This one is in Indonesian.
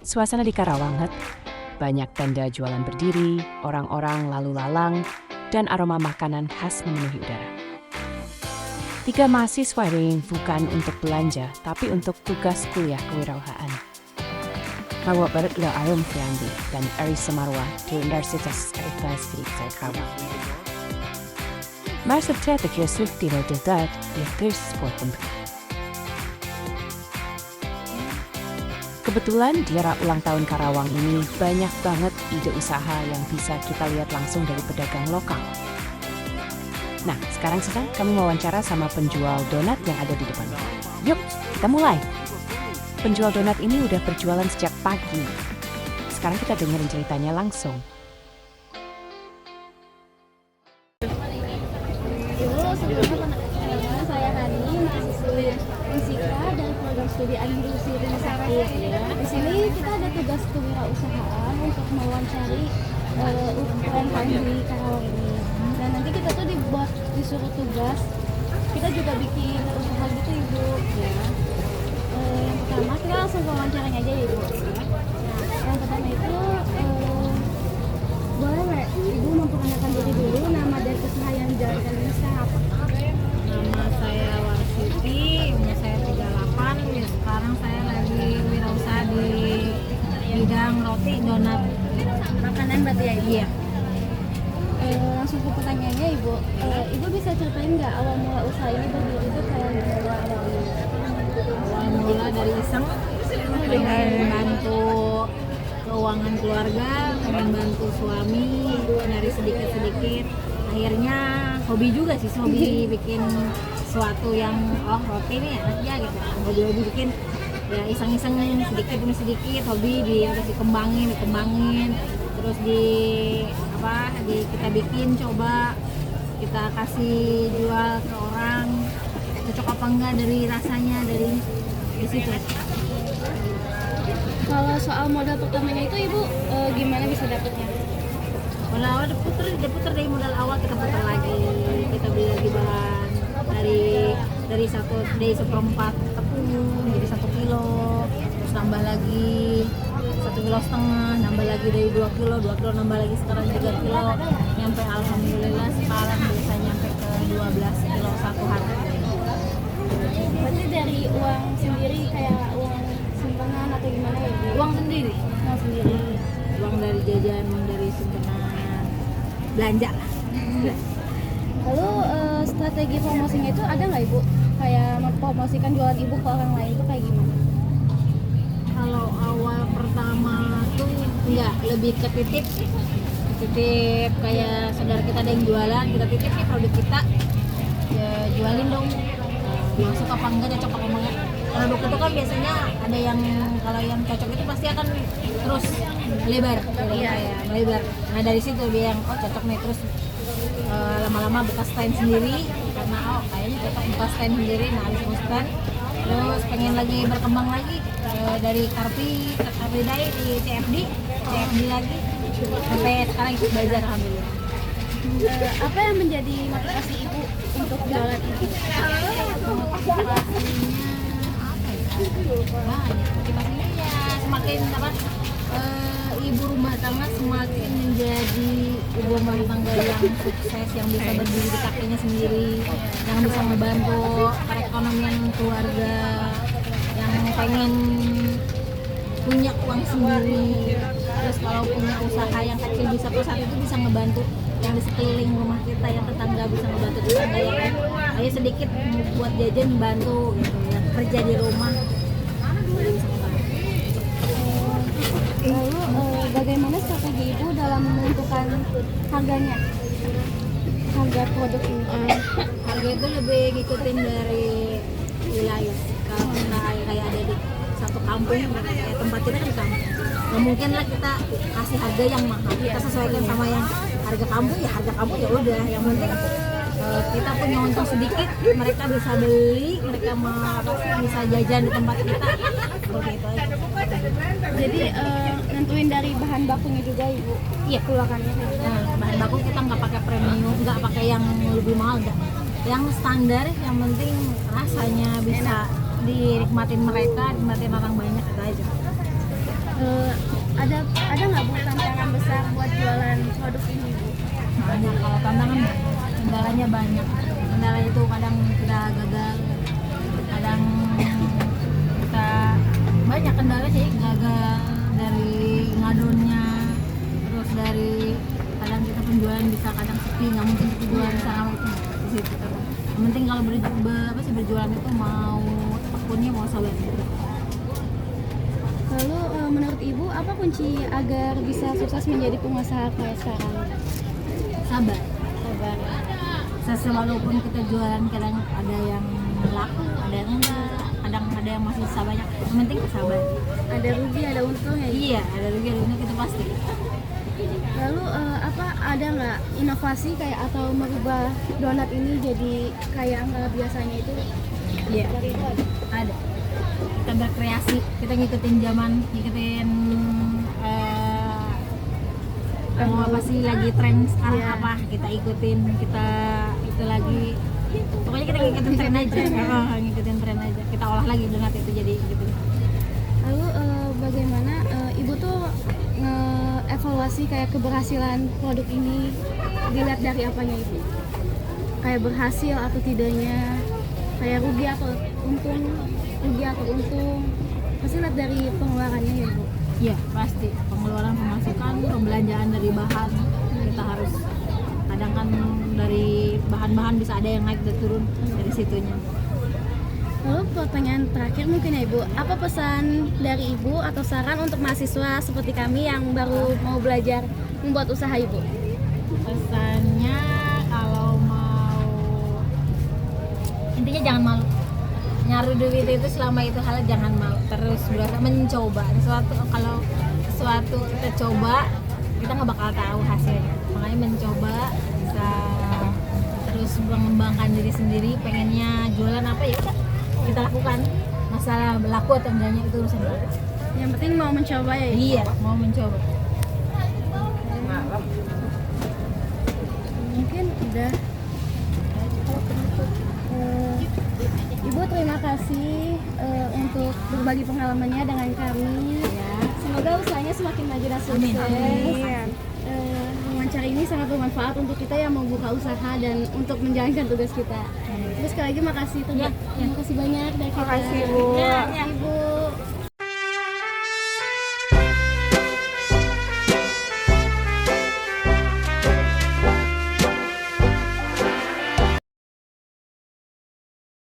Suasana di Karawang het. Banyak tenda jualan berdiri, orang-orang lalu lalang, dan aroma makanan khas memenuhi udara. 3 mahasiswa ini bukan untuk belanja, tapi untuk tugas kuliah kewirausahaan. Mawak Barat Lo Arum Fiandi dan Arisa Marwa di Universitas University Karawang. Maar subtitle keer slukti lo dedat di first sport pembeli. Kebetulan di era ulang tahun Karawang ini banyak banget ide usaha yang bisa kita lihat langsung dari pedagang lokal. Nah, sekarang kami wawancara sama penjual donat yang ada di depan. Yuk, kita mulai. Penjual donat ini udah berjualan sejak pagi. Sekarang kita dengerin ceritanya langsung. Sebelumnya saya Hani, mahasiswi Fisika dan program studi administrasi rumah sakit. Di sini kita ada tugas kewirausahaan untuk mewawancari UMKM di Karawang ini. Dan nanti kita tuh disuruh tugas, kita juga bikin usaha gitu Ibu. Ya. Yang pertama kita langsung wawancaranya aja Ibu. Nah, yang pertama itu boleh nggak Ibu memperkenalkan diri dulu, nama dan usaha yang dijalankan ini apa? Nama saya Warsiti, umur saya 38. Sekarang saya lagi wirausaha di bidang roti donat. Makanan berarti ya Ibu? Iya. Langsung ke pertanyaannya Ibu. Ibu bisa ceritain nggak awal mula usaha ini berdiri itu kayak gimana awalnya? Awal mula dari iseng, pengen bantu keuangan keluarga, pengen bantu suami dari sedikit-sedikit. Akhirnya hobi juga sih, hobi bikin sesuatu yang roti ini enak ya gitu. Hobi bikin ya iseng-iseng sedikit demi sedikit, hobi terus dikembangin, terus kita bikin, coba kita kasih jual ke orang, cocok apa enggak dari rasanya, dari di situ. Kalau soal modal pertamanya itu Ibu gimana bisa dapatnya? Modal awal diputer dari modal awal, kita putar lagi, kita beli lagi bahan dari seperempat tepung jadi 1 kilo, terus nambah lagi 1,5 kilo, nambah lagi dari 2 kilo nambah lagi sekarang 3 kilo, nyampe alhamdulillah sekarang bisa nyampe ke 12 kilo satu hari. Berarti dari uang sendiri kayak uang simpanan atau gimana ya Ibu? Uang sendiri, uang dari jajan, dari simpenan, belanja lah. Lalu strategi promosinya itu ada nggak Ibu? Kayak mempromosikan jualan Ibu ke orang lain itu kayak gimana? Kalau awal pertama tuh enggak, lebih ke titip kayak saudara kita ada yang jualan, kita titip nih produk kita, ya jualin dong, masuk apa enggak, cocok apa enggak. Produk itu kan biasanya ada yang, kalau yang cocok itu pasti akan terus melebar. Nah dari situ dia yang cocok nih, terus lama-lama bekas stand sendiri, karena kayaknya cocok bekas stand sendiri. Nah habis stand, terus pengen lagi berkembang lagi dari Karpi ke Karpi Day di CFD lagi, sampai sekarang ikut belajar alhamdulillah. Apa yang menjadi motivasi Ibu untuk jualan ini? Motivasinya ya semakin ibu rumah tangga semakin menjadi ibu rumah tangga yang sukses, yang bisa berdiri di kakinya sendiri, yang bisa membantu perekonomian keluarga, yang pengen punya uang sendiri. Terus kalau punya usaha yang kecil bisa pusat itu bisa ngebantu yang di sekeliling rumah kita, yang tetangga bisa ngebantu tetangga yang ayo sedikit buat jajan bantu gitu, yang kerja di rumah. Lalu bagaimana strategi Ibu dalam menentukan harganya? Harga produk ini? Harga itu lebih ngikutin dari wilayah. Kalau kita kayak ada di satu kampung, kayak tempat kita kan di kampung, nggak mungkin lah kita kasih harga yang mahal. Kita sesuaikan sama yang harga kampung, ya harga kampung ya udah. Yang penting kita punya untung sedikit, mereka bisa beli, mereka bisa jajan di tempat kita, seperti itu aja. Jadi nentuin dari bahan bakunya juga Ibu? Iya, keluarannya. Nah, bahan baku kita nggak pakai premium, nggak pakai yang lebih mahal, nggak. Yang standar, yang penting rasanya bisa dinikmatin mereka, dinikmatin orang banyak, itu aja. ada nggak Bu tantangan besar buat jualan produk ini Bu? Banyak, kalau tantangan kendalanya banyak. Kendala itu kadang kita gagal, kadang kita banyak kendala sih, gagal dari ngadonnya, terus dari kadang kita penjualan bisa kadang sepi, nggak mungkin kita jualan sama itu di situ. Yang penting kalau berjualan itu mau tekunnya, mau sabar. Lalu menurut Ibu apa kunci agar bisa sukses menjadi pengusaha kayak sekarang? Sabar. Sabar. Walaupun kita jualan kadang ada yang laku, ada yang enggak, kadang ada yang masih sisa banyak. Yang penting sabar. Ada rugi, ada untung ya? Iya, ada rugi, ada untung, kita pasti. Lalu apa ada nggak inovasi kayak atau merubah donat ini jadi kayak nggak biasanya itu? Iya, Dari itu ada. Kita berkreasi, kita ngikutin zaman, ngikutin mau apa sih lagi tren sekarang, Iya. apa kita ikutin, kita itu lagi. Pokoknya kita ngikutin tren aja, ngikutin tren aja. Kita olah lagi donat itu jadi gitu. Lalu bagaimana Ibu tuh nge-evaluasi kayak keberhasilan produk ini dilihat dari apanya Ibu? Kayak berhasil atau tidaknya, kayak rugi atau untung, pasti lihat dari pengeluarannya ya Ibu? Iya, pasti. Pengeluaran, pemasukan, pembelanjaan dari bahan kita harus, kadang kan dari bahan-bahan bisa ada yang naik dan turun dari situnya. Lalu pertanyaan terakhir mungkin ya Ibu, apa pesan dari Ibu atau saran untuk mahasiswa seperti kami yang baru mau belajar membuat usaha Ibu? Pesannya kalau mau, intinya jangan malu. Nyari duit itu selama itu hal jangan malu, terus berusaha mencoba kalau sesuatu kita coba, kita nggak bakal tahu hasilnya. Makanya mencoba, bisa terus mengembangkan diri sendiri. Pengennya jualan apa ya udah kita lakukan, masalah laku atau enggaknya itu urusan kita. Yang penting mau mencoba ya Ibu? Iya, mau mencoba. Mungkin udah. Kalau penutup, Ibu terima kasih untuk berbagi pengalamannya dengan kami. Ya. Semoga usahanya semakin maju dan sukses. Amin. Wawancara ini sangat bermanfaat untuk kita yang mau buka usaha dan untuk menjalankan tugas kita. Terus sekali lagi makasih, terima kasih banyak dari kita. Makasih, Bu. Ya, Ibu.